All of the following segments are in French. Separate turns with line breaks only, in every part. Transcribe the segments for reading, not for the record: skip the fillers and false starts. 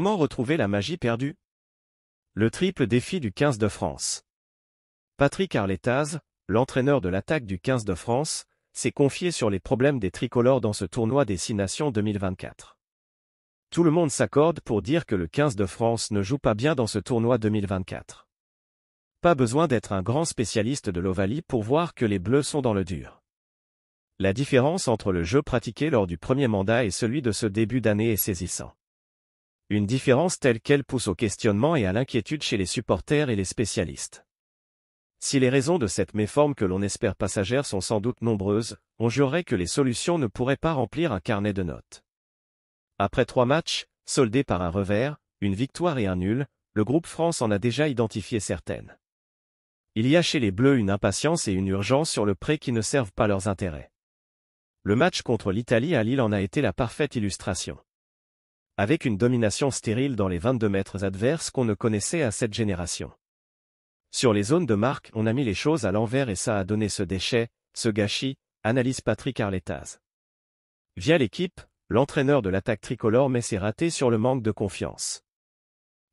Comment retrouver la magie perdue? Le triple défi du 15 de France. Patrick Arletaz, l'entraîneur de l'attaque du 15 de France, s'est confié sur les problèmes des tricolores dans ce tournoi des 6 Nations 2024. Tout le monde s'accorde pour dire que le 15 de France ne joue pas bien dans ce tournoi 2024. Pas besoin d'être un grand spécialiste de l'Ovalie pour voir que les Bleus sont dans le dur. La différence entre le jeu pratiqué lors du premier mandat et celui de ce début d'année est saisissant. Une différence telle qu'elle pousse au questionnement et à l'inquiétude chez les supporters et les spécialistes. Si les raisons de cette méforme que l'on espère passagère sont sans doute nombreuses, on jurerait que les solutions ne pourraient pas remplir un carnet de notes. Après 3 matchs, soldés par un revers, une victoire et un nul, le groupe France en a déjà identifié certaines. Il y a chez les Bleus une impatience et une urgence sur le prêt qui ne servent pas leurs intérêts. Le match contre l'Italie à Lille en a été la parfaite illustration. Avec une domination stérile dans les 22 mètres adverses qu'on ne connaissait à cette génération. Sur les zones de marque, on a mis les choses à l'envers et ça a donné ce déchet, ce gâchis, analyse Patrick Arletaz. Via l'équipe, l'entraîneur de l'attaque tricolore met ses ratés sur le manque de confiance.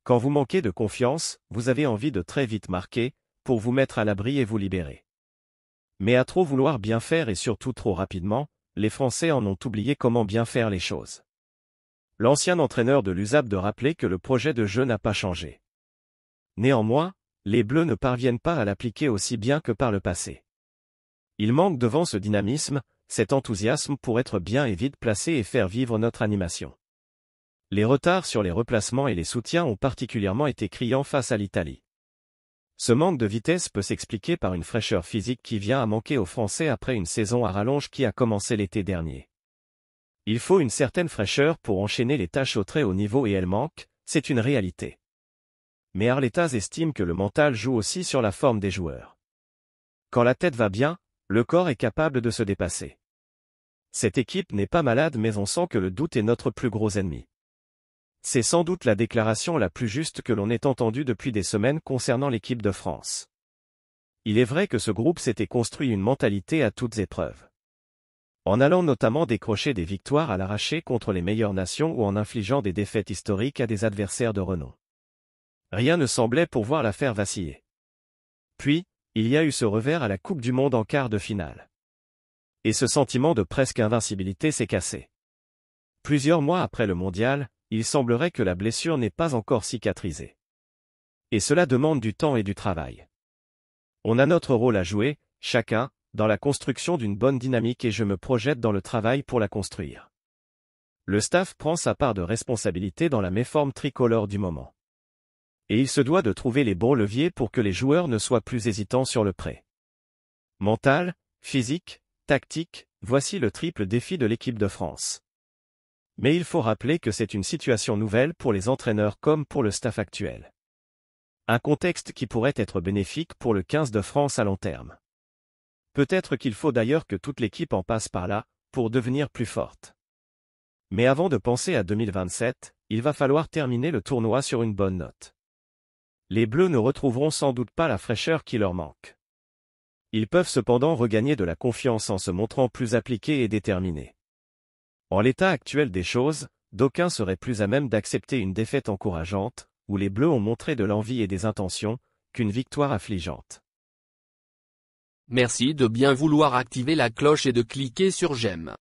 Quand vous manquez de confiance, vous avez envie de très vite marquer, pour vous mettre à l'abri et vous libérer. Mais à trop vouloir bien faire et surtout trop rapidement, les Français en ont oublié comment bien faire les choses. L'ancien entraîneur de l'USAP de rappeler que le projet de jeu n'a pas changé. Néanmoins, les Bleus ne parviennent pas à l'appliquer aussi bien que par le passé. Il manque devant ce dynamisme, cet enthousiasme pour être bien et vite placé et faire vivre notre animation. Les retards sur les replacements et les soutiens ont particulièrement été criants face à l'Italie. Ce manque de vitesse peut s'expliquer par une fraîcheur physique qui vient à manquer aux Français après une saison à rallonge qui a commencé l'été dernier. Il faut une certaine fraîcheur pour enchaîner les tâches au très haut niveau et elle manque, c'est une réalité. Mais Arletaz estime que le mental joue aussi sur la forme des joueurs. Quand la tête va bien, le corps est capable de se dépasser. Cette équipe n'est pas malade mais on sent que le doute est notre plus gros ennemi. C'est sans doute la déclaration la plus juste que l'on ait entendue depuis des semaines concernant l'équipe de France. Il est vrai que ce groupe s'était construit une mentalité à toutes épreuves. En allant notamment décrocher des victoires à l'arraché contre les meilleures nations ou en infligeant des défaites historiques à des adversaires de renom. Rien ne semblait pouvoir la faire vaciller. Puis, il y a eu ce revers à la Coupe du Monde en quart de finale. Et ce sentiment de presque invincibilité s'est cassé. Plusieurs mois après le mondial, il semblerait que la blessure n'est pas encore cicatrisée. Et cela demande du temps et du travail. On a notre rôle à jouer, chacun, dans la construction d'une bonne dynamique et je me projette dans le travail pour la construire. Le staff prend sa part de responsabilité dans la méforme tricolore du moment. Et il se doit de trouver les bons leviers pour que les joueurs ne soient plus hésitants sur le prêt. Mental, physique, tactique, voici le triple défi de l'équipe de France. Mais il faut rappeler que c'est une situation nouvelle pour les entraîneurs comme pour le staff actuel. Un contexte qui pourrait être bénéfique pour le 15 de France à long terme. Peut-être qu'il faut d'ailleurs que toute l'équipe en passe par là, pour devenir plus forte. Mais avant de penser à 2027, il va falloir terminer le tournoi sur une bonne note. Les Bleus ne retrouveront sans doute pas la fraîcheur qui leur manque. Ils peuvent cependant regagner de la confiance en se montrant plus appliqués et déterminés. En l'état actuel des choses, d'aucuns seraient plus à même d'accepter une défaite encourageante, où les Bleus ont montré de l'envie et des intentions, qu'une victoire affligeante.
Merci de bien vouloir activer la cloche et de cliquer sur j'aime.